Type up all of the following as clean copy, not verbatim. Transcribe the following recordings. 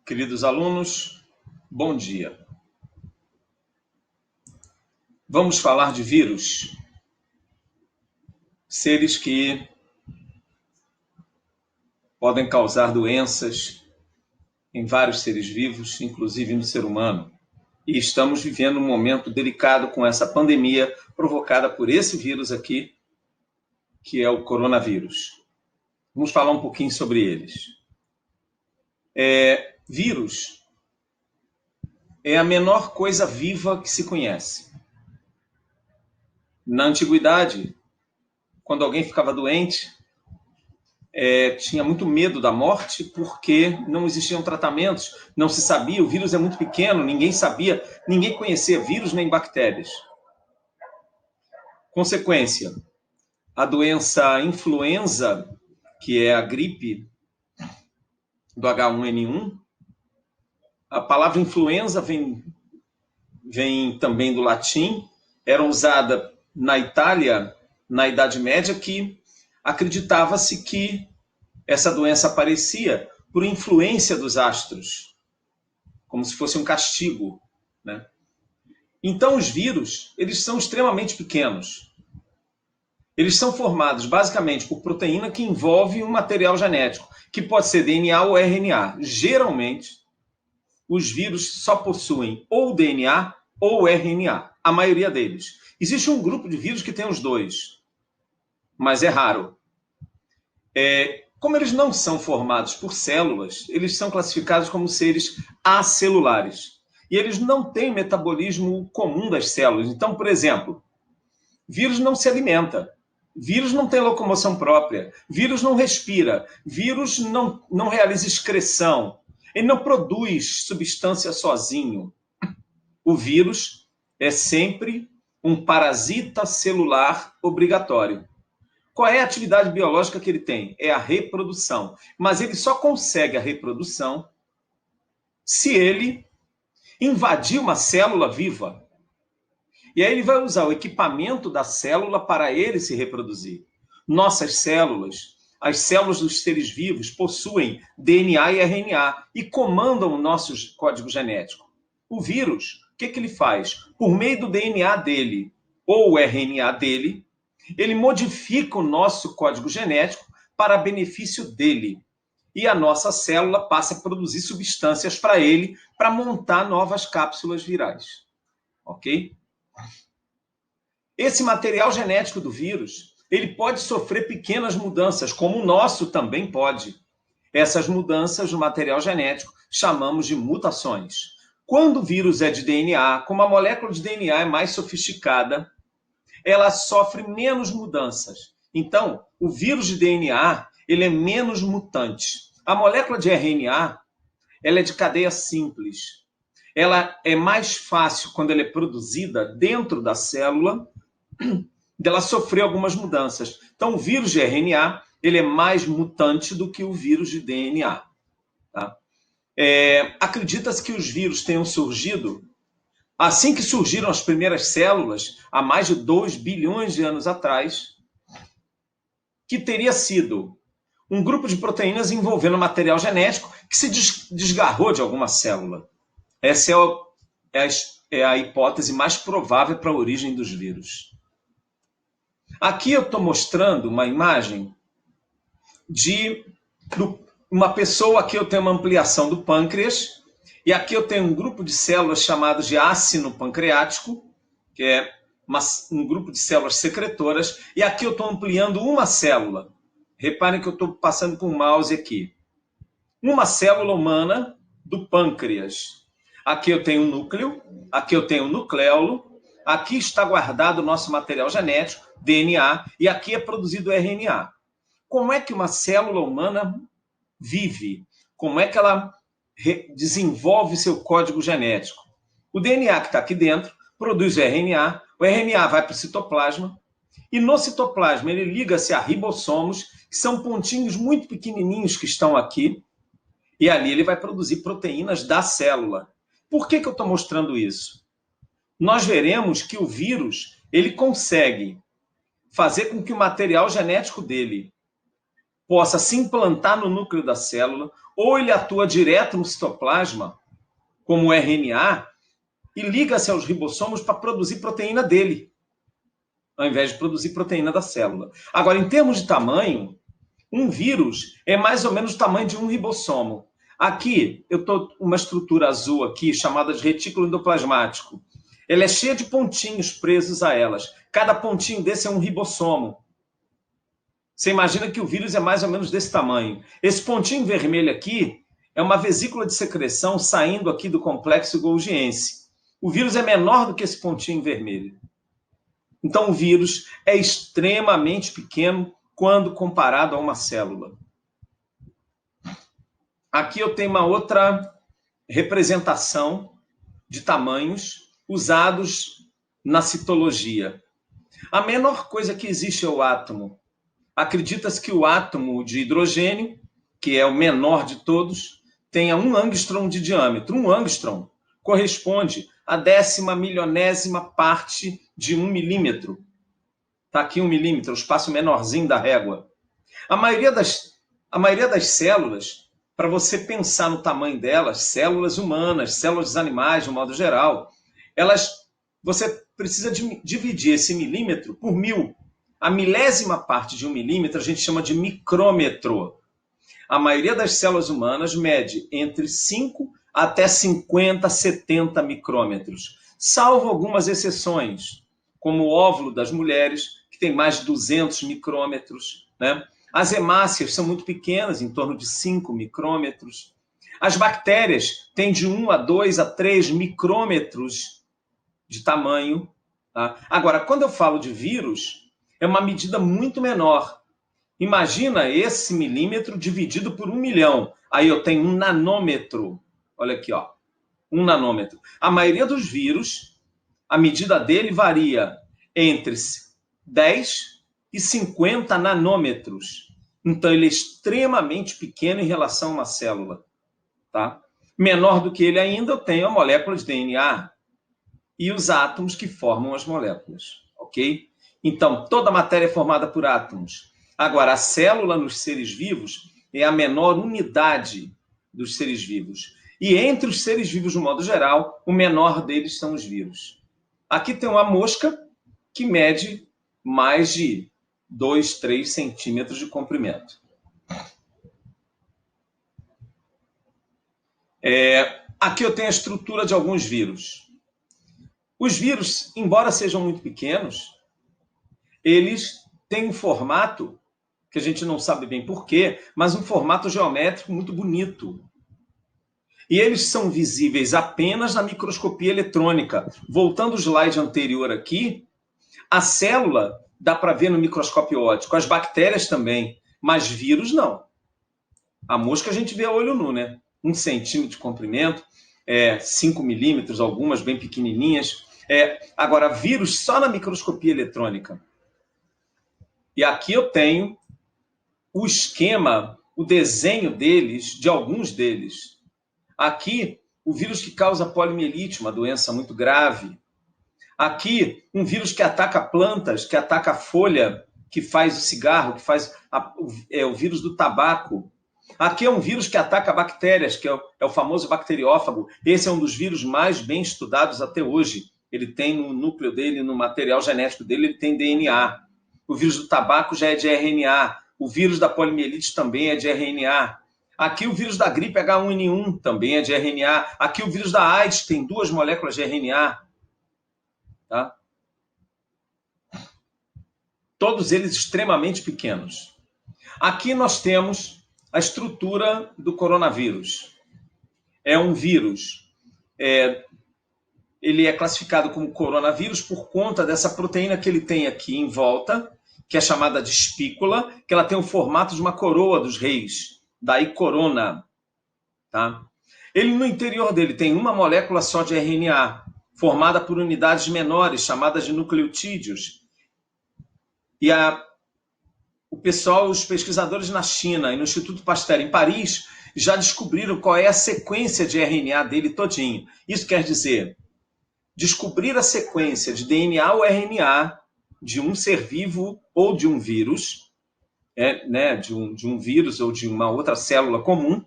Queridos alunos, bom dia. Vamos falar de vírus, seres que podem causar doenças em vários seres vivos, inclusive no ser humano. E estamos vivendo um momento delicado com essa pandemia provocada por esse vírus aqui, que é o coronavírus. Vamos falar um pouquinho sobre eles. Vírus é a menor coisa viva que se conhece. Na antiguidade, quando alguém ficava doente, tinha muito medo da morte porque não existiam tratamentos, não se sabia, o vírus é muito pequeno, ninguém sabia, ninguém conhecia vírus nem bactérias. Consequência, a doença influenza, que é a gripe do H1N1, a palavra influenza vem também do latim, era usada na Itália, na Idade Média, que acreditava-se que essa doença aparecia por influência dos astros, como se fosse um castigo, né? Então, os vírus, eles são extremamente pequenos. Eles são formados basicamente por proteína que envolve um material genético, que pode ser DNA ou RNA. Geralmente, os vírus só possuem ou DNA ou RNA, a maioria deles. Existe um grupo de vírus que tem os dois, mas é raro. Como eles não são formados por células, eles são classificados como seres acelulares. E eles não têm metabolismo comum das células. Então, por exemplo, vírus não se alimenta, vírus não tem locomoção própria, vírus não respira, vírus não realiza excreção, ele não produz substância sozinho. O vírus é sempre um parasita celular obrigatório. Qual é a atividade biológica que ele tem? É a reprodução. Mas ele só consegue a reprodução se ele invadir uma célula viva. E aí ele vai usar o equipamento da célula para ele se reproduzir. Nossas células, as células dos seres vivos, possuem DNA e RNA e comandam o nosso código genético. O vírus, o que ele faz? Por meio do DNA dele ou o RNA dele, ele modifica o nosso código genético para benefício dele. E a nossa célula passa a produzir substâncias para ele, para montar novas cápsulas virais. Ok? Esse material genético do vírus, ele pode sofrer pequenas mudanças, como o nosso também pode. Essas mudanças no material genético chamamos de mutações. Quando o vírus é de DNA, como a molécula de DNA é mais sofisticada, ela sofre menos mudanças. Então, o vírus de DNA, ele é menos mutante. A molécula de RNA, ela é de cadeia simples. Ela é mais fácil, quando ela é produzida dentro da célula, dela sofrer algumas mudanças. Então, o vírus de RNA, ele é mais mutante do que o vírus de DNA. Tá? Acredita-se que os vírus tenham surgido assim que surgiram as primeiras células, há mais de 2 bilhões de anos atrás, que teria sido um grupo de proteínas envolvendo material genético que se desgarrou de alguma célula. Essa é a hipótese mais provável para a origem dos vírus. Aqui eu estou mostrando uma imagem de uma pessoa, aqui eu tenho uma ampliação do pâncreas, e aqui eu tenho um grupo de células chamadas de ácino pancreático, que é um grupo de células secretoras, e aqui eu estou ampliando uma célula. Reparem que eu estou passando com o mouse aqui. Uma célula humana do pâncreas. Aqui eu tenho o núcleo, aqui eu tenho o nucleolo, aqui está guardado o nosso material genético, DNA, e aqui é produzido RNA. Como é que uma célula humana vive? Como é que ela desenvolve seu código genético? O DNA que está aqui dentro produz o RNA vai para o citoplasma, e no citoplasma ele liga-se a ribossomos, que são pontinhos muito pequenininhos que estão aqui, e ali ele vai produzir proteínas da célula. Por que eu estou mostrando isso? Nós veremos que o vírus, ele consegue fazer com que o material genético dele possa se implantar no núcleo da célula, ou ele atua direto no citoplasma, como o RNA, e liga-se aos ribossomos para produzir proteína dele, ao invés de produzir proteína da célula. Agora, em termos de tamanho, um vírus é mais ou menos o tamanho de um ribossomo. Aqui, eu estou com uma estrutura azul aqui, chamada de retículo endoplasmático. Ela é cheia de pontinhos presos a elas. Cada pontinho desse é um ribossomo. Você imagina que o vírus é mais ou menos desse tamanho. Esse pontinho vermelho aqui é uma vesícula de secreção saindo aqui do complexo golgiense. O vírus é menor do que esse pontinho vermelho. Então, o vírus é extremamente pequeno quando comparado a uma célula. Aqui eu tenho uma outra representação de tamanhos usados na citologia. A menor coisa que existe é o átomo. Acredita-se que o átomo de hidrogênio, que é o menor de todos, tenha 1 angstrom de diâmetro. 1 angstrom corresponde à 10ª parte de 1 milímetro. Está aqui 1 milímetro, o espaço menorzinho da régua. A maioria das células, para você pensar no tamanho delas, células humanas, células dos animais, de um modo geral, você precisa dividir esse milímetro por 1000. A milésima parte de 1 milímetro a gente chama de micrômetro. A maioria das células humanas mede entre 5 até 50, 70 micrômetros, salvo algumas exceções, como o óvulo das mulheres, que tem mais de 200 micrômetros, né? As hemácias são muito pequenas, em torno de 5 micrômetros. As bactérias têm de 1 a 2 a 3 micrômetros de tamanho. Tá? Agora, quando eu falo de vírus, é uma medida muito menor. Imagina esse milímetro dividido por 1 milhão. Aí eu tenho 1 nanômetro. Olha aqui, ó. 1 nanômetro. A maioria dos vírus, a medida dele varia entre 10 e 50 nanômetros. Então, ele é extremamente pequeno em relação a uma célula. Tá? Menor do que ele ainda, eu tenho a molécula de DNA e os átomos que formam as moléculas. Ok? Então, toda a matéria é formada por átomos. Agora, a célula nos seres vivos é a menor unidade dos seres vivos. E entre os seres vivos, de um modo geral, o menor deles são os vírus. Aqui tem uma mosca que mede mais de 2, 3 centímetros de comprimento. Aqui eu tenho a estrutura de alguns vírus. Os vírus, embora sejam muito pequenos, eles têm um formato, que a gente não sabe bem porquê, mas um formato geométrico muito bonito. E eles são visíveis apenas na microscopia eletrônica. Voltando ao slide anterior aqui, a célula dá para ver no microscópio óptico, as bactérias também, mas vírus não. A mosca a gente vê a olho nu, né? 1 centímetro de comprimento, 5 milímetros, algumas bem pequenininhas. Agora, vírus só na microscopia eletrônica. E aqui eu tenho o esquema, o desenho deles, de alguns deles. Aqui, o vírus que causa poliomielite, uma doença muito grave. Aqui, um vírus que ataca plantas, que ataca a folha, que faz o cigarro, que faz o vírus do tabaco. Aqui é um vírus que ataca bactérias, que é o famoso bacteriófago. Esse é um dos vírus mais bem estudados até hoje. Ele tem no núcleo dele, no material genético dele, ele tem DNA. O vírus do tabaco já é de RNA. O vírus da poliomielite também é de RNA. Aqui o vírus da gripe H1N1 também é de RNA. Aqui o vírus da AIDS tem 2 moléculas de RNA. Tá? Todos eles extremamente pequenos. Aqui nós temos a estrutura do coronavírus. É um vírus. Ele é classificado como coronavírus por conta dessa proteína que ele tem aqui em volta, que é chamada de espícula, que ela tem o formato de uma coroa dos reis, daí corona. Tá? Ele, no interior dele, tem uma molécula só de RNA, formada por unidades menores, chamadas de nucleotídeos. E o pessoal, os pesquisadores na China e no Instituto Pasteur em Paris, já descobriram qual é a sequência de RNA dele todinho. Isso quer dizer, descobrir a sequência de DNA ou RNA de um ser vivo ou de um vírus né, de um vírus ou de uma outra célula comum,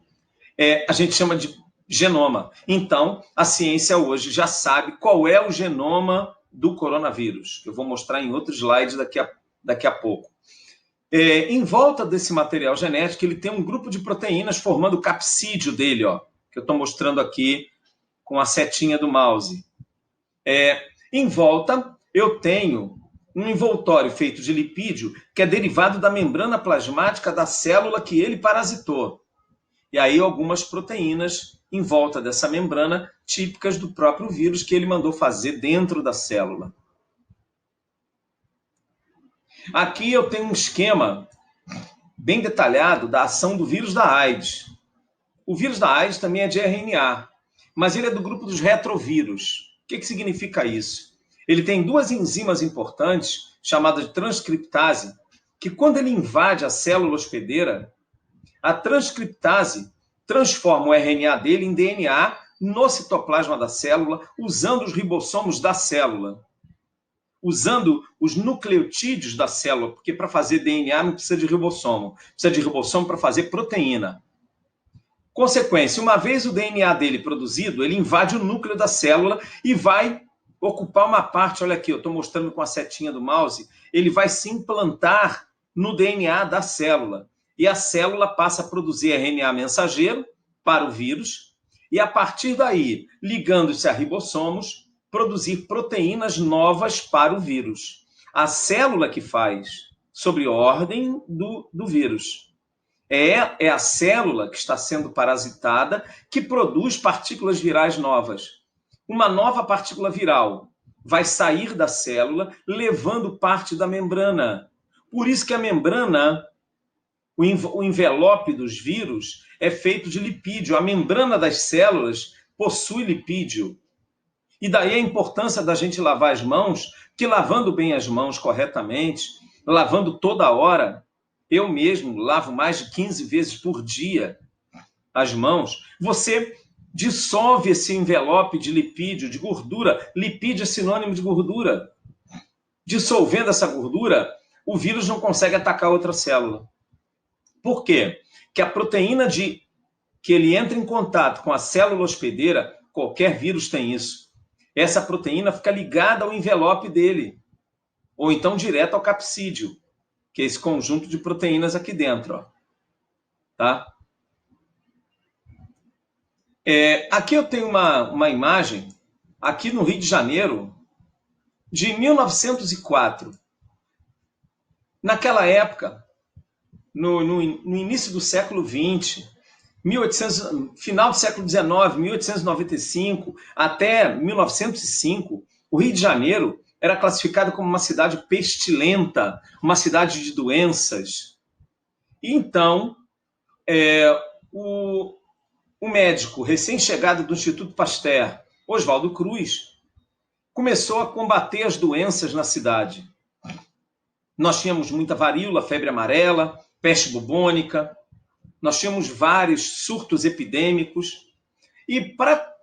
a gente chama de genoma. Então, a ciência hoje já sabe qual é o genoma do coronavírus, que eu vou mostrar em outro slide daqui a pouco. Em volta desse material genético, ele tem um grupo de proteínas formando o capsídeo dele, ó, que eu estou mostrando aqui com a setinha do mouse. Em volta, eu tenho um envoltório feito de lipídio, que é derivado da membrana plasmática da célula que ele parasitou. E aí algumas proteínas em volta dessa membrana, típicas do próprio vírus que ele mandou fazer dentro da célula. Aqui eu tenho um esquema bem detalhado da ação do vírus da AIDS. O vírus da AIDS também é de RNA, mas ele é do grupo dos retrovírus. O que significa isso? Ele tem duas enzimas importantes, chamadas de transcriptase, que quando ele invade a célula hospedeira, a transcriptase transforma o RNA dele em DNA no citoplasma da célula, usando os ribossomos da célula, usando os nucleotídeos da célula, porque para fazer DNA não precisa de ribossomo, precisa de ribossomo para fazer proteína. Consequência, uma vez o DNA dele produzido, ele invade o núcleo da célula e vai ocupar uma parte, olha aqui, eu estou mostrando com a setinha do mouse, ele vai se implantar no DNA da célula. E a célula passa a produzir RNA mensageiro para o vírus, e a partir daí, ligando-se a ribossomos, produzir proteínas novas para o vírus. A célula que faz, sobre ordem do vírus. É a célula que está sendo parasitada que produz partículas virais novas. Uma nova partícula viral vai sair da célula, levando parte da membrana. Por isso que a membrana, o envelope dos vírus, é feito de lipídio. A membrana das células possui lipídio. E daí a importância da gente lavar as mãos, que lavando bem as mãos corretamente, lavando toda hora, eu mesmo lavo mais de 15 vezes por dia as mãos, você dissolve esse envelope de lipídio, de gordura. Lipídio é sinônimo de gordura. Dissolvendo essa gordura, o vírus não consegue atacar outra célula. Por quê? Que a proteína que ele entra em contato com a célula hospedeira, qualquer vírus tem isso. Essa proteína fica ligada ao envelope dele, ou então direto ao capsídeo, que é esse conjunto de proteínas aqui dentro. Ó. Tá? Aqui eu tenho uma imagem, aqui no Rio de Janeiro, de 1904. Naquela época, no início do século XX, final do século XIX, 1895 até 1905, o Rio de Janeiro era classificado como uma cidade pestilenta, uma cidade de doenças. E então, o médico recém-chegado do Instituto Pasteur, Oswaldo Cruz, começou a combater as doenças na cidade. Nós tínhamos muita varíola, febre amarela, peste bubônica, nós tínhamos vários surtos epidêmicos, e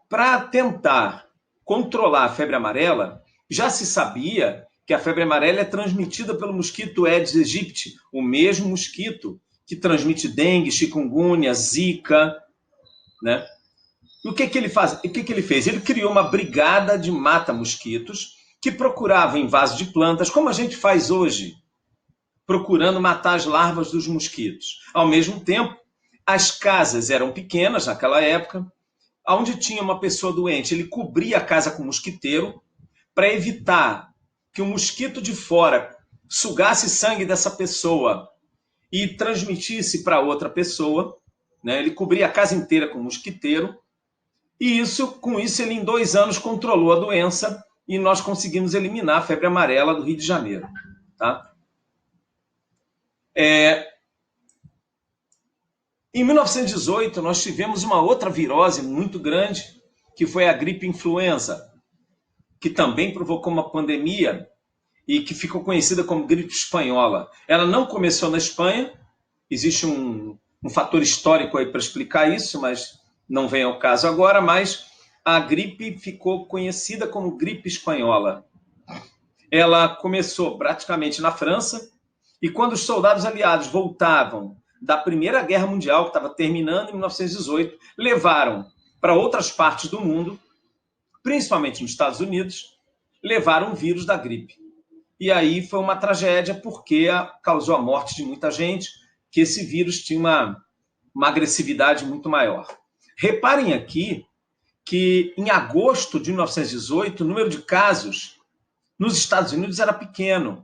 para tentar controlar a febre amarela, já se sabia que a febre amarela é transmitida pelo mosquito Aedes aegypti, o mesmo mosquito que transmite dengue, chikungunya, zika, né? E o que ele fez? Ele criou uma brigada de mata-mosquitos que procurava em vasos de plantas, como a gente faz hoje, procurando matar as larvas dos mosquitos. Ao mesmo tempo, as casas eram pequenas naquela época, onde tinha uma pessoa doente, ele cobria a casa com mosquiteiro para evitar que o mosquito de fora sugasse sangue dessa pessoa e transmitisse para outra pessoa, né? Ele cobria a casa inteira com mosquiteiro, e com isso ele em 2 anos controlou a doença e nós conseguimos eliminar a febre amarela do Rio de Janeiro. Tá? Em 1918, nós tivemos uma outra virose muito grande, que foi a gripe influenza, que também provocou uma pandemia e que ficou conhecida como gripe espanhola. Ela não começou na Espanha, existe um fator histórico aí para explicar isso, mas não vem ao caso agora, mas a gripe ficou conhecida como gripe espanhola. Ela começou praticamente na França E quando os soldados aliados voltavam da Primeira Guerra Mundial, que estava terminando em 1918, levaram para outras partes do mundo, principalmente nos Estados Unidos, levaram o vírus da gripe. E aí foi uma tragédia, porque causou a morte de muita gente, que esse vírus tinha uma agressividade muito maior. Reparem aqui que em agosto de 1918, o número de casos nos Estados Unidos era pequeno.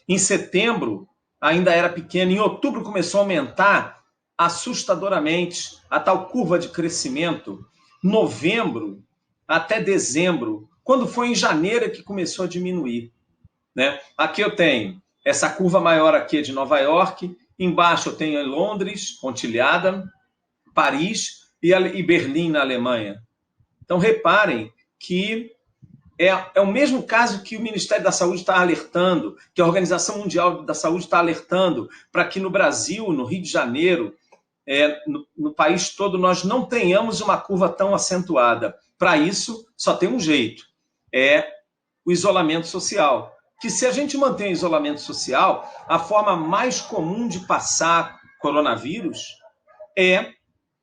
Em setembro, ainda era pequeno. Em outubro, começou a aumentar assustadoramente a tal curva de crescimento. Novembro até dezembro, quando foi em janeiro que começou a diminuir. Né? Aqui eu tenho essa curva maior aqui é de Nova York, embaixo eu tenho Londres, pontilhada, Paris e Berlim, na Alemanha. Então, reparem que é o mesmo caso que o Ministério da Saúde está alertando, que a Organização Mundial da Saúde está alertando, para que no Brasil, no Rio de Janeiro, no país todo, nós não tenhamos uma curva tão acentuada. Para isso, só tem um jeito, é o isolamento social. Que se a gente mantém o isolamento social, a forma mais comum de passar coronavírus é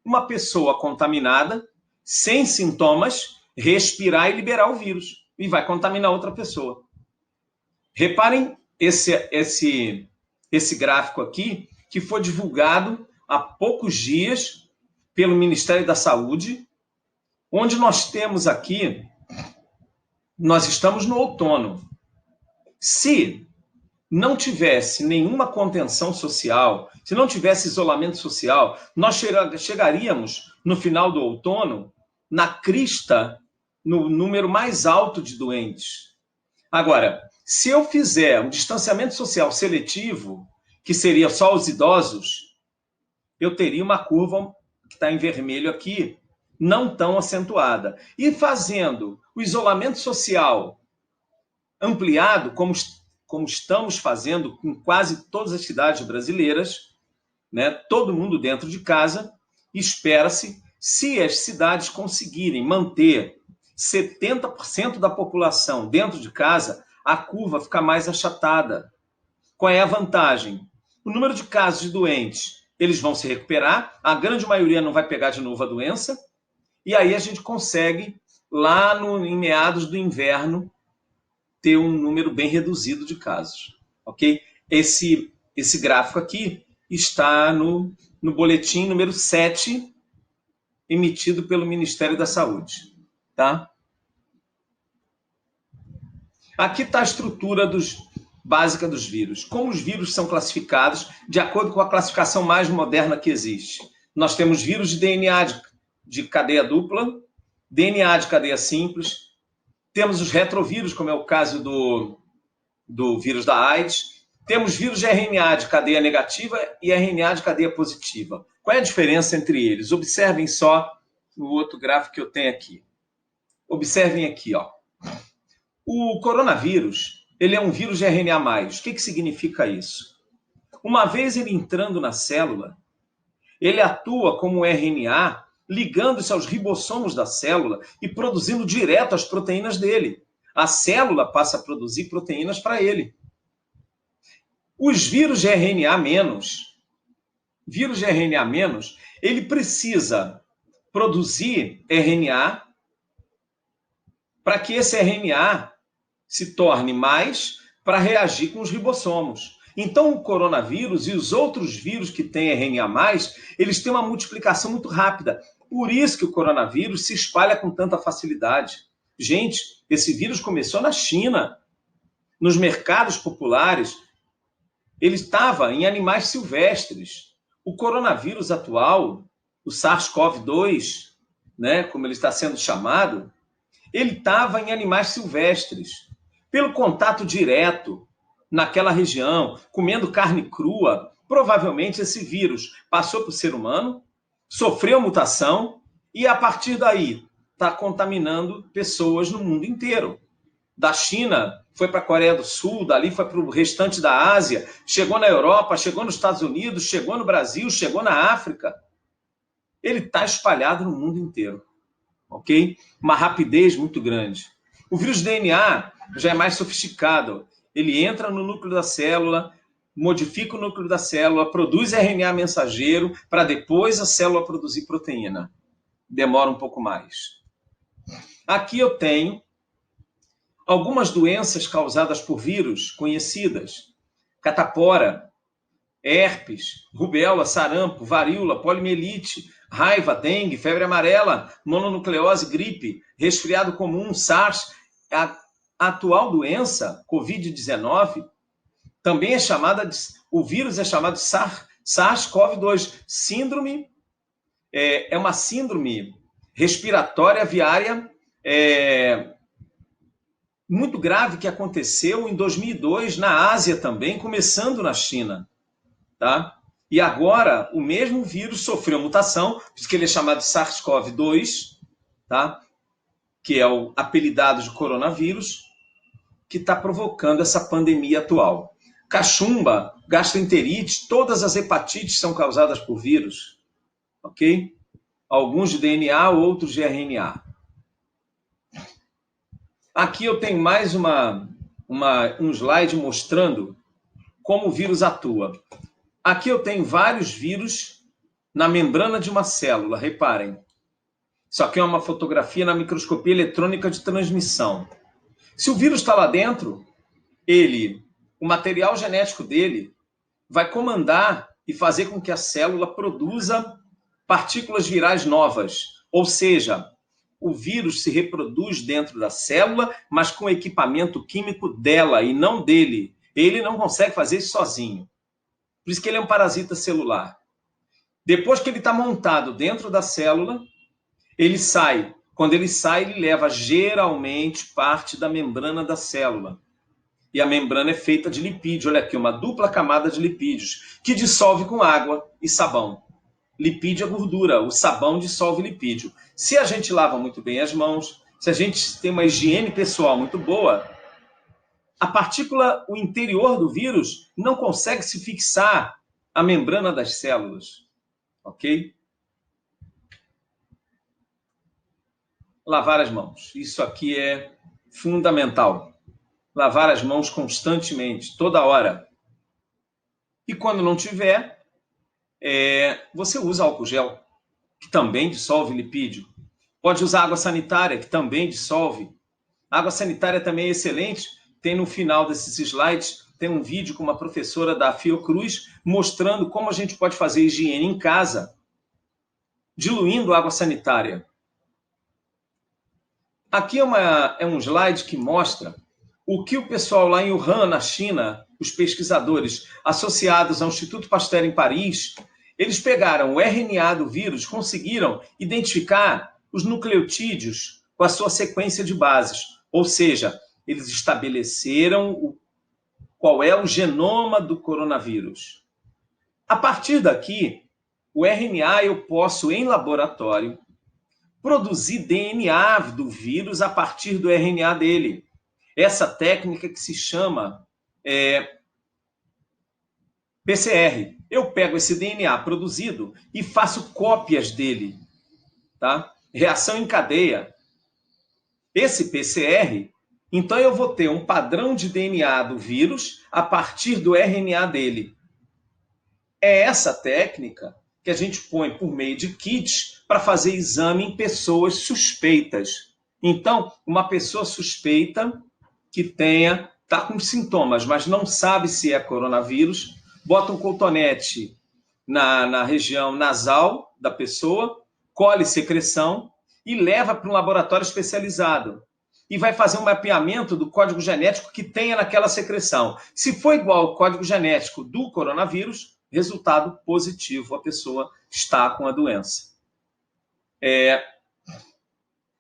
uma pessoa contaminada, sem sintomas, respirar e liberar o vírus. E vai contaminar outra pessoa. Reparem esse gráfico aqui, que foi divulgado há poucos dias pelo Ministério da Saúde, onde nós temos aqui, nós estamos no outono. Se não tivesse nenhuma contenção social, se não tivesse isolamento social, nós chegaríamos no final do outono na crista, no número mais alto de doentes. Agora, se eu fizer um distanciamento social seletivo, que seria só os idosos, eu teria uma curva que está em vermelho aqui, não tão acentuada. E fazendo o isolamento social ampliado, como estamos fazendo em quase todas as cidades brasileiras, né? Todo mundo dentro de casa, espera-se, se as cidades conseguirem manter 70% da população dentro de casa, a curva fica mais achatada. Qual é a vantagem? O número de casos de doentes, eles vão se recuperar, a grande maioria não vai pegar de novo a doença, e aí a gente consegue, lá em meados do inverno, ter um número bem reduzido de casos, ok? Esse gráfico aqui está no boletim número 7, emitido pelo Ministério da Saúde, tá? Aqui está a estrutura básica dos vírus. Como os vírus são classificados de acordo com a classificação mais moderna que existe. Nós temos vírus de DNA de cadeia dupla, DNA de cadeia simples, temos os retrovírus, como é o caso do vírus da AIDS, temos vírus de RNA de cadeia negativa e RNA de cadeia positiva. Qual é a diferença entre eles? Observem só o outro gráfico que eu tenho aqui. Observem aqui, ó. O coronavírus, ele é um vírus de RNA+. O que significa isso? Uma vez ele entrando na célula, ele atua como RNA, ligando-se aos ribossomos da célula e produzindo direto as proteínas dele. A célula passa a produzir proteínas para ele. Os vírus de RNA-, ele precisa produzir RNA para que esse RNA se torne mais para reagir com os ribossomos. Então, o coronavírus e os outros vírus que têm RNA+, eles têm uma multiplicação muito rápida. Por isso que o coronavírus se espalha com tanta facilidade. Gente, esse vírus começou na China, nos mercados populares. Ele estava em animais silvestres. O coronavírus atual, o SARS-CoV-2, né, como ele está sendo chamado, ele estava em animais silvestres. Pelo contato direto naquela região, comendo carne crua, provavelmente esse vírus passou para o ser humano, sofreu mutação e, a partir daí, está contaminando pessoas no mundo inteiro. Da China, foi para a Coreia do Sul, dali foi para o restante da Ásia, chegou na Europa, chegou nos Estados Unidos, chegou no Brasil, chegou na África. Ele está espalhado no mundo inteiro, ok? Uma rapidez muito grande. O vírus DNA já é mais sofisticado. Ele entra no núcleo da célula, modifica o núcleo da célula, produz RNA mensageiro, para depois a célula produzir proteína. Demora um pouco mais. Aqui eu tenho algumas doenças causadas por vírus conhecidas: catapora, herpes, rubéola, sarampo, varíola, poliomielite, raiva, dengue, febre amarela, mononucleose, gripe, resfriado comum, SARS. A atual doença, Covid-19, também é chamada o vírus é chamado SARS-CoV-2, síndrome, é uma síndrome respiratória aviária muito grave que aconteceu em 2002 na Ásia também, começando na China, tá? E agora o mesmo vírus sofreu mutação, por isso que ele é chamado SARS-CoV-2, tá? Que é o apelidado de coronavírus, que está provocando essa pandemia atual. Cachumba, gastroenterite, todas as hepatites são causadas por vírus, ok? Alguns de DNA, outros de RNA. Aqui eu tenho mais um slide mostrando como o vírus atua. Aqui eu tenho vários vírus na membrana de uma célula, reparem. Isso aqui é uma fotografia na microscopia eletrônica de transmissão. Se o vírus está lá dentro, o material genético dele vai comandar e fazer com que a célula produza partículas virais novas. Ou seja, o vírus se reproduz dentro da célula, mas com o equipamento químico dela e não dele. Ele não consegue fazer isso sozinho. Por isso que ele é um parasita celular. Depois que ele está montado dentro da célula, ele sai. Quando ele sai, ele leva geralmente parte da membrana da célula. E a membrana é feita de lipídio. Olha aqui, uma dupla camada de lipídios, que dissolve com água e sabão. Lipídio é gordura, o sabão dissolve lipídio. Se a gente lava muito bem as mãos, se a gente tem uma higiene pessoal muito boa, a partícula, o interior do vírus, não consegue se fixar à membrana das células. Ok? Lavar as mãos. Isso aqui é fundamental. Lavar as mãos constantemente, toda hora. E quando não tiver, você usa álcool gel, que também dissolve lipídio. Pode usar água sanitária, que também dissolve. A água sanitária também é excelente. Tem no final desses slides, tem um vídeo com uma professora da Fiocruz mostrando como a gente pode fazer higiene em casa, diluindo água sanitária. Aqui é um slide que mostra o que o pessoal lá em Wuhan, na China, os pesquisadores associados ao Instituto Pasteur em Paris, eles pegaram o RNA do vírus, conseguiram identificar os nucleotídeos com a sua sequência de bases. Ou seja, eles estabeleceram qual é o genoma do coronavírus. A partir daqui, o RNA eu posso, em laboratório, produzir DNA do vírus a partir do RNA dele. Essa técnica que se chama PCR. Eu pego esse DNA produzido e faço cópias dele, tá? Reação em cadeia. Esse PCR, então eu vou ter um padrão de DNA do vírus a partir do RNA dele. É essa técnica que a gente põe por meio de kits para fazer exame em pessoas suspeitas. Então, uma pessoa suspeita que está com sintomas, mas não sabe se é coronavírus, bota um cotonete na região nasal da pessoa, colhe secreção e leva para um laboratório especializado. E vai fazer um mapeamento do código genético que tenha naquela secreção. Se for igual ao código genético do coronavírus, resultado positivo, a pessoa está com a doença.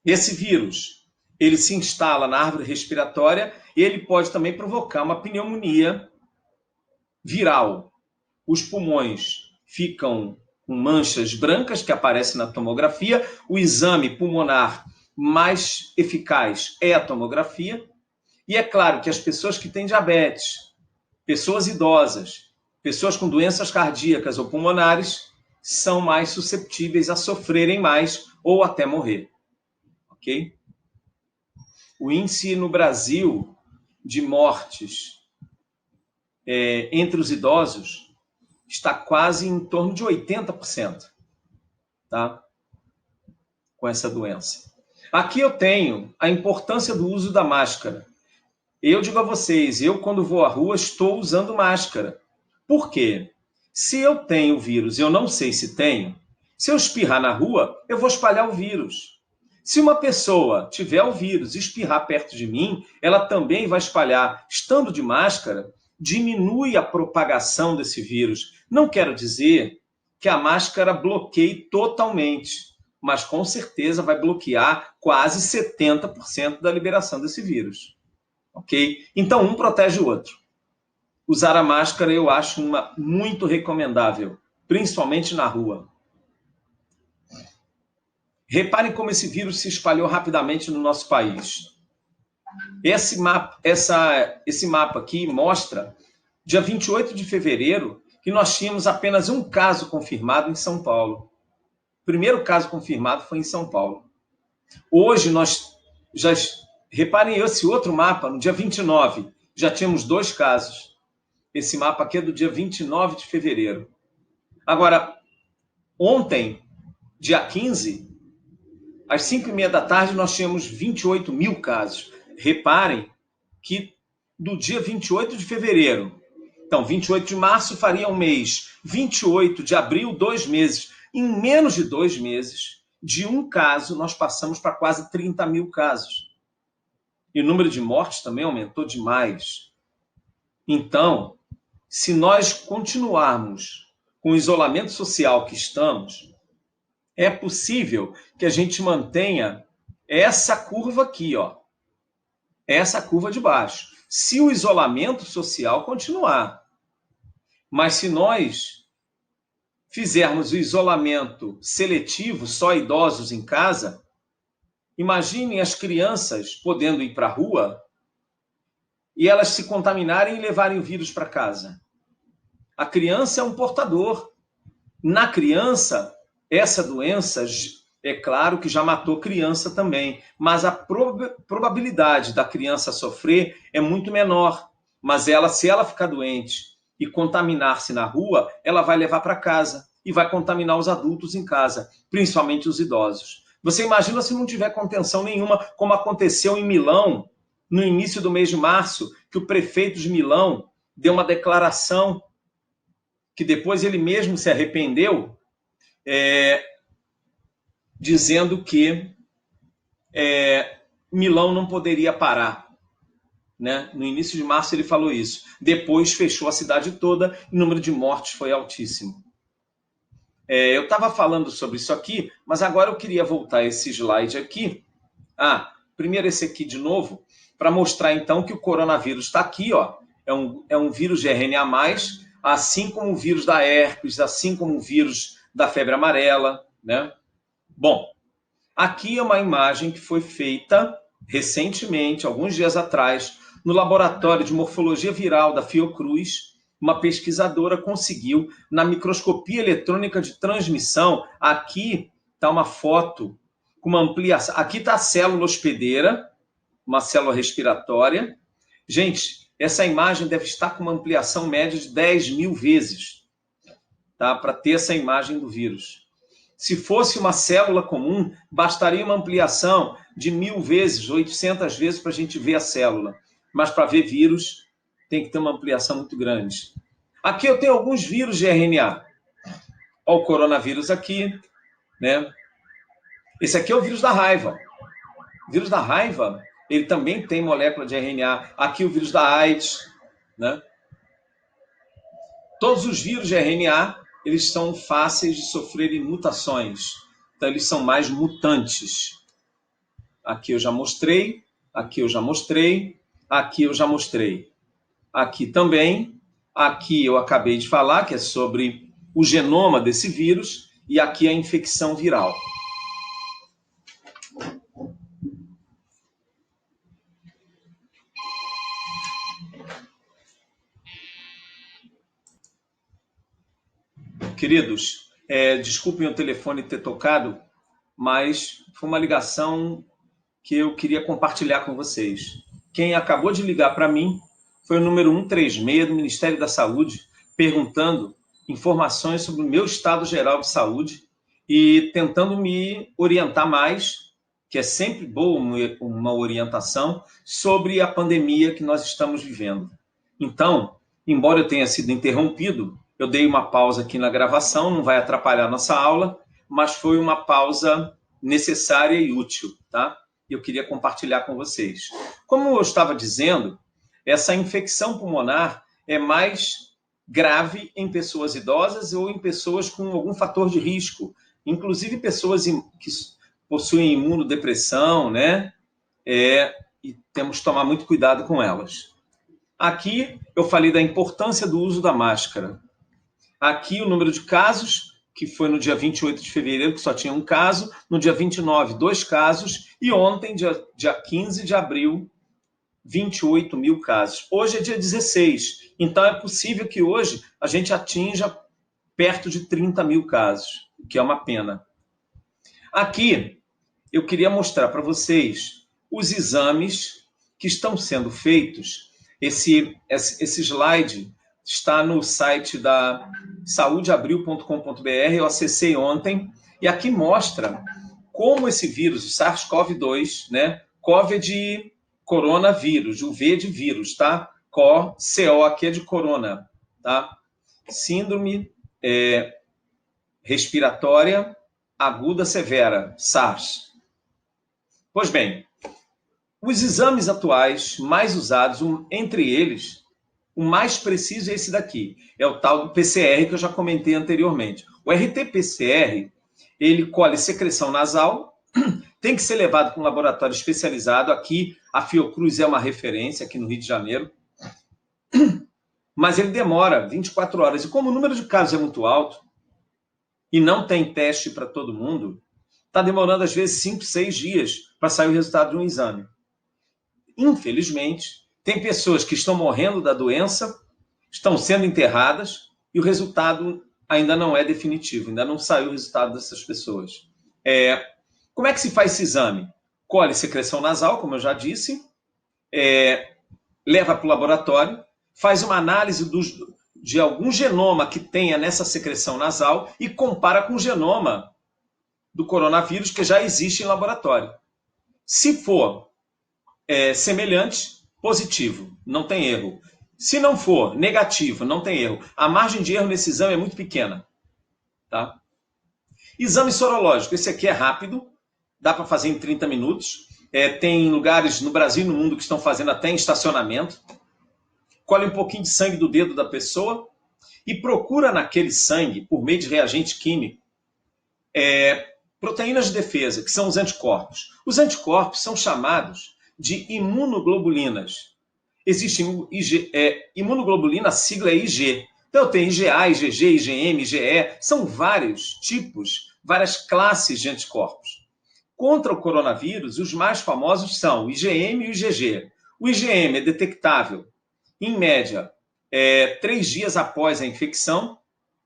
Esse vírus, ele se instala na árvore respiratória e ele pode também provocar uma pneumonia viral. Os pulmões ficam com manchas brancas que aparecem na tomografia. O exame pulmonar mais eficaz é a tomografia. E é claro que as pessoas que têm diabetes, pessoas idosas, pessoas com doenças cardíacas ou pulmonares são mais susceptíveis a sofrerem mais ou até morrer. Ok? O índice no Brasil de mortes entre os idosos está quase em torno de 80%, tá? Com essa doença. Aqui eu tenho a importância do uso da máscara. Eu digo a vocês, eu quando vou à rua estou usando máscara. Por quê? Se eu tenho o vírus e eu não sei se tenho, se eu espirrar na rua, eu vou espalhar o vírus. Se uma pessoa tiver o vírus e espirrar perto de mim, ela também vai espalhar. Estando de máscara, diminui a propagação desse vírus. Não quero dizer que a máscara bloqueie totalmente, mas com certeza vai bloquear quase 70% da liberação desse vírus. Ok? Então, um protege o outro. Usar a máscara eu acho muito recomendável, principalmente na rua. Reparem como esse vírus se espalhou rapidamente no nosso país. Esse mapa aqui mostra, dia 28 de fevereiro, que nós tínhamos apenas um caso confirmado em São Paulo. O primeiro caso confirmado foi em São Paulo. Hoje nós já... Reparem esse outro mapa, no dia 29, já tínhamos 2 casos. Esse mapa aqui é do dia 29 de fevereiro. Agora, ontem, dia 15, às 5h30 da tarde, nós tínhamos 28 mil casos. Reparem que do dia 28 de fevereiro, então 28 de março faria um mês, 28 de abril, 2 meses. Em menos de 2 meses, de um caso, nós passamos para quase 30 mil casos. E o número de mortes também aumentou demais. Então, se nós continuarmos com o isolamento social que estamos, é possível que a gente mantenha essa curva aqui, ó. Essa curva de baixo. Se o isolamento social continuar. Mas se nós fizermos o isolamento seletivo, só idosos em casa, imaginem as crianças podendo ir para a rua e elas se contaminarem e levarem o vírus para casa. A criança é um portador. Na criança, essa doença, é claro que já matou criança também, mas a probabilidade da criança sofrer é muito menor. Mas se ela ficar doente e contaminar-se na rua, ela vai levar para casa e vai contaminar os adultos em casa, principalmente os idosos. Você imagina se não tiver contenção nenhuma, como aconteceu em Milão, no início do mês de março, que o prefeito de Milão deu uma declaração que depois ele mesmo se arrependeu, dizendo que Milão não poderia parar. Né? No início de março ele falou isso. Depois fechou a cidade toda e o número de mortes foi altíssimo. Eu estava falando sobre isso aqui, mas agora eu queria voltar esse slide aqui. Primeiro esse aqui de novo, para mostrar então que o coronavírus está aqui, ó. É um vírus de RNA+, assim como o vírus da herpes, assim como o vírus da febre amarela, né? Bom, aqui é uma imagem que foi feita recentemente, alguns dias atrás, no laboratório de morfologia viral da Fiocruz. Uma pesquisadora conseguiu, na microscopia eletrônica de transmissão, aqui está uma foto com uma ampliação. Aqui está a célula hospedeira, uma célula respiratória. Gente, essa imagem deve estar com uma ampliação média de 10 mil vezes, tá? Para ter essa imagem do vírus. Se fosse uma célula comum, bastaria uma ampliação de 1000 vezes, 800 vezes para a gente ver a célula. Mas para ver vírus, tem que ter uma ampliação muito grande. Aqui eu tenho alguns vírus de RNA. Olha o coronavírus aqui, né? Esse aqui é o vírus da raiva. O vírus da raiva, ele também tem molécula de RNA. Aqui o vírus da AIDS, né? Todos os vírus de RNA, eles são fáceis de sofrerem mutações. Então, eles são mais mutantes. Aqui eu já mostrei, aqui eu já mostrei, aqui eu já mostrei. Aqui também, aqui eu acabei de falar, que é sobre o genoma desse vírus, e aqui a infecção viral. Queridos, desculpem o telefone ter tocado, mas foi uma ligação que eu queria compartilhar com vocês. Quem acabou de ligar para mim foi o número 136 do Ministério da Saúde, perguntando informações sobre o meu estado geral de saúde e tentando me orientar mais, que é sempre boa uma orientação, sobre a pandemia que nós estamos vivendo. Então, embora eu tenha sido interrompido, eu dei uma pausa aqui na gravação, não vai atrapalhar a nossa aula, mas foi uma pausa necessária e útil, tá? Eu queria compartilhar com vocês. Como eu estava dizendo, essa infecção pulmonar é mais grave em pessoas idosas ou em pessoas com algum fator de risco, inclusive pessoas que possuem imunodepressão, né? E temos que tomar muito cuidado com elas. Aqui eu falei da importância do uso da máscara. Aqui o número de casos, que foi no dia 28 de fevereiro, que só tinha um caso, no dia 29, 2 casos, e ontem, dia 15 de abril, 28 mil casos. Hoje é dia 16, então é possível que hoje a gente atinja perto de 30 mil casos, o que é uma pena. Aqui eu queria mostrar para vocês os exames que estão sendo feitos. Esse slide está no site da saudeabril.com.br, eu acessei ontem, e aqui mostra como esse vírus, o SARS-CoV-2, né? CoV é de coronavírus, o V é de vírus, tá? CO aqui é de corona, tá? Síndrome respiratória aguda severa, SARS. Pois bem, os exames atuais mais usados, entre eles, o mais preciso é esse daqui, é o tal do PCR que eu já comentei anteriormente. O RT-PCR, ele colhe secreção nasal, tem que ser levado para um laboratório especializado. Aqui, a Fiocruz é uma referência, aqui no Rio de Janeiro. Mas ele demora 24 horas. E como o número de casos é muito alto, e não tem teste para todo mundo, está demorando, às vezes, 5, 6 dias para sair o resultado de um exame. Infelizmente, tem pessoas que estão morrendo da doença, estão sendo enterradas, e o resultado ainda não é definitivo, ainda não saiu o resultado dessas pessoas. Como é que se faz esse exame? Colhe secreção nasal, como eu já disse, leva para o laboratório, faz uma análise de algum genoma que tenha nessa secreção nasal e compara com o genoma do coronavírus que já existe em laboratório. Se for semelhante, positivo, não tem erro. Se não for negativo, não tem erro. A margem de erro nesse exame é muito pequena. Tá? Exame sorológico, esse aqui é rápido, dá para fazer em 30 minutos. Tem lugares no Brasil e no mundo que estão fazendo até em estacionamento. Colhe um pouquinho de sangue do dedo da pessoa e procura naquele sangue, por meio de reagente químico, proteínas de defesa, que são os anticorpos. Os anticorpos são chamados de imunoglobulinas. Existe imunoglobulina, a sigla é IG. Então tem IgA, IgG, IgM, IgE, são vários tipos, várias classes de anticorpos. Contra o coronavírus, os mais famosos são o IgM e o IgG. O IgM é detectável, em média, 3 dias após a infecção,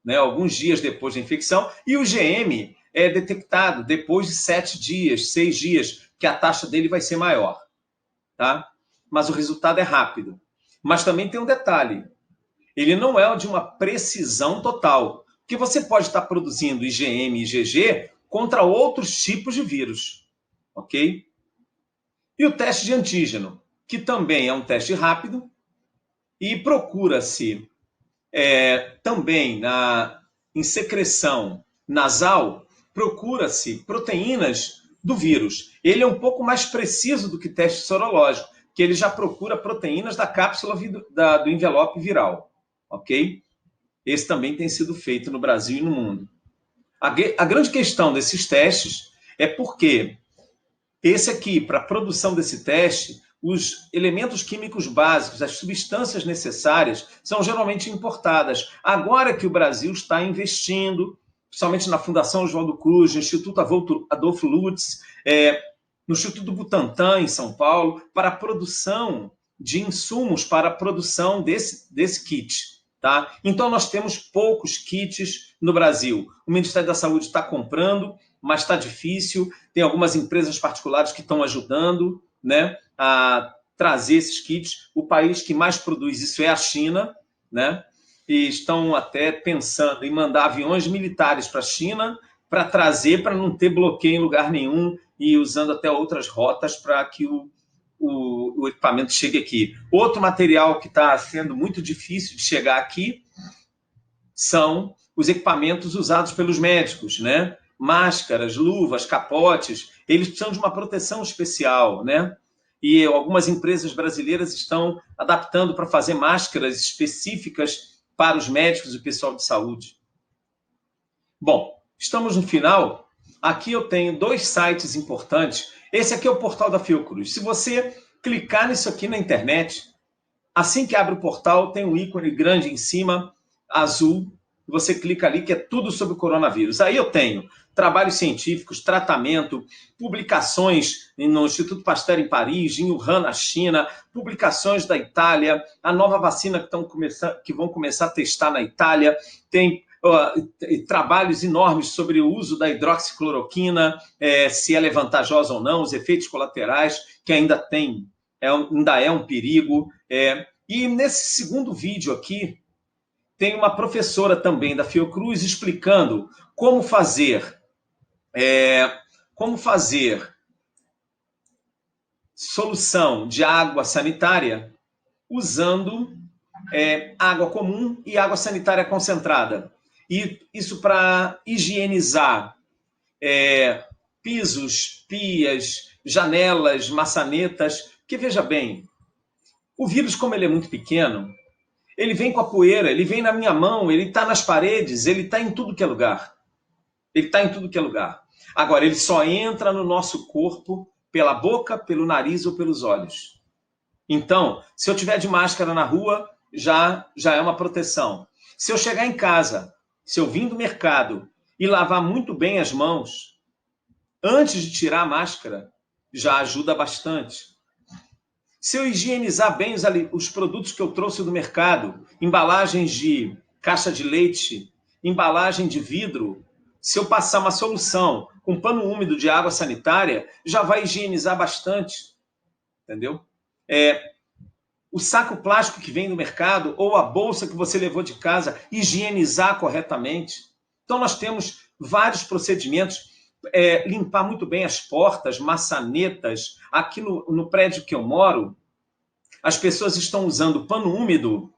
né, alguns dias depois da infecção, e o IgM é detectado depois de 7 dias, 6 dias, que a taxa dele vai ser maior. Tá? Mas o resultado é rápido. Mas também tem um detalhe. Ele não é de uma precisão total, porque você pode estar produzindo IgM e IgG contra outros tipos de vírus. Ok? E o teste de antígeno, que também é um teste rápido, e procura-se também em secreção nasal, procura-se proteínas do vírus. Ele é um pouco mais preciso do que teste sorológico, que ele já procura proteínas da cápsula do envelope viral. Ok? Esse também tem sido feito no Brasil e no mundo. A grande questão desses testes é porque esse aqui, para a produção desse teste, os elementos químicos básicos, as substâncias necessárias, são geralmente importadas. Agora que o Brasil está investindo, principalmente na Fundação Oswaldo Cruz, no Instituto Adolfo Lutz, no Instituto Butantan, em São Paulo, para a produção de insumos para a produção desse kit. Tá? Então, nós temos poucos kits no Brasil. O Ministério da Saúde está comprando, mas está difícil. Tem algumas empresas particulares que estão ajudando, né, a trazer esses kits. O país que mais produz isso é a China, né? E estão até pensando em mandar aviões militares para a China para trazer, para não ter bloqueio em lugar nenhum e usando até outras rotas para que o equipamento chegue aqui. Outro material que está sendo muito difícil de chegar aqui são os equipamentos usados pelos médicos, né? Máscaras, luvas, capotes, eles precisam de uma proteção especial, né? E algumas empresas brasileiras estão adaptando para fazer máscaras específicas para os médicos e o pessoal de saúde. Bom, estamos no final. Aqui eu tenho 2 sites importantes. Esse aqui é o portal da Fiocruz. Se você clicar nisso aqui na internet, assim que abre o portal, tem um ícone grande em cima, azul. Você clica ali, que é tudo sobre o coronavírus. Aí eu tenho trabalhos científicos, tratamento, publicações no Instituto Pasteur em Paris, em Wuhan, na China, publicações da Itália, a nova vacina que vão começar a testar na Itália, tem trabalhos enormes sobre o uso da hidroxicloroquina, se ela é vantajosa ou não, os efeitos colaterais, que ainda é um perigo. E nesse segundo vídeo aqui, tem uma professora também da Fiocruz explicando como fazer solução de água sanitária usando água comum e água sanitária concentrada. E isso para higienizar pisos, pias, janelas, maçanetas. Porque, veja bem, o vírus, como ele é muito pequeno, ele vem com a poeira, ele vem na minha mão, ele está nas paredes, ele está em tudo que é lugar. Ele está em tudo que é lugar. Agora, ele só entra no nosso corpo pela boca, pelo nariz ou pelos olhos. Então, se eu tiver de máscara na rua, já é uma proteção. Se eu chegar em casa, se eu vir do mercado e lavar muito bem as mãos, antes de tirar a máscara, já ajuda bastante. Se eu higienizar bem os produtos que eu trouxe do mercado, embalagens de caixa de leite, embalagem de vidro, se eu passar uma solução com pano úmido de água sanitária, já vai higienizar bastante, entendeu? O saco plástico que vem do mercado ou a bolsa que você levou de casa, higienizar corretamente. Então, nós temos vários procedimentos. Limpar muito bem as portas, maçanetas. Aqui no prédio que eu moro, as pessoas estão usando pano úmido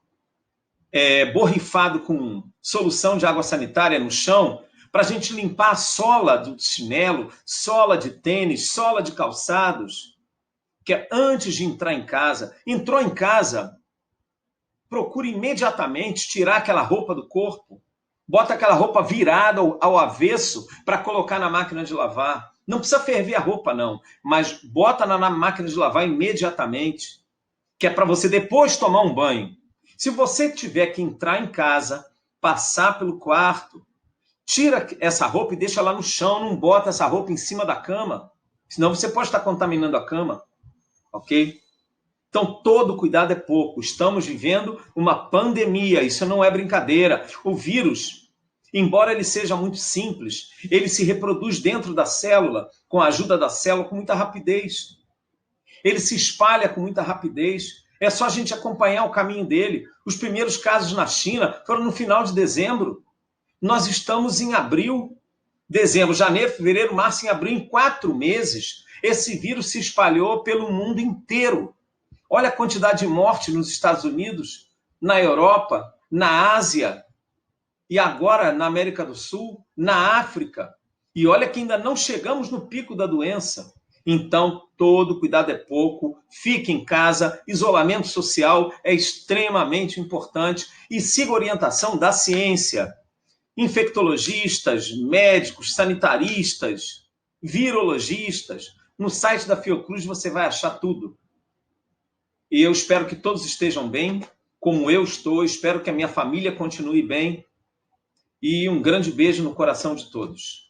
borrifado com solução de água sanitária no chão para a gente limpar a sola do chinelo, sola de tênis, sola de calçados, que é antes de entrar em casa. Entrou em casa, procure imediatamente tirar aquela roupa do corpo, bota aquela roupa virada ao avesso para colocar na máquina de lavar. Não precisa ferver a roupa, não, mas bota na máquina de lavar imediatamente, que é para você depois tomar um banho. Se você tiver que entrar em casa, passar pelo quarto, tira essa roupa e deixa lá no chão, não bota essa roupa em cima da cama, senão você pode estar contaminando a cama, ok? Então, todo cuidado é pouco. Estamos vivendo uma pandemia, isso não é brincadeira. O vírus, embora ele seja muito simples, ele se reproduz dentro da célula, com a ajuda da célula, com muita rapidez. Ele se espalha com muita rapidez. É só a gente acompanhar o caminho dele. Os primeiros casos na China foram no final de dezembro. Nós estamos em abril, dezembro, janeiro, fevereiro, março, em abril, em 4 meses. Esse vírus se espalhou pelo mundo inteiro. Olha a quantidade de morte nos Estados Unidos, na Europa, na Ásia e agora na América do Sul, na África. E olha que ainda não chegamos no pico da doença. Então, todo cuidado é pouco, fique em casa, isolamento social é extremamente importante e siga a orientação da ciência. Infectologistas, médicos, sanitaristas, virologistas. No site da Fiocruz você vai achar tudo. E eu espero que todos estejam bem, como eu estou, espero que a minha família continue bem. E um grande beijo no coração de todos.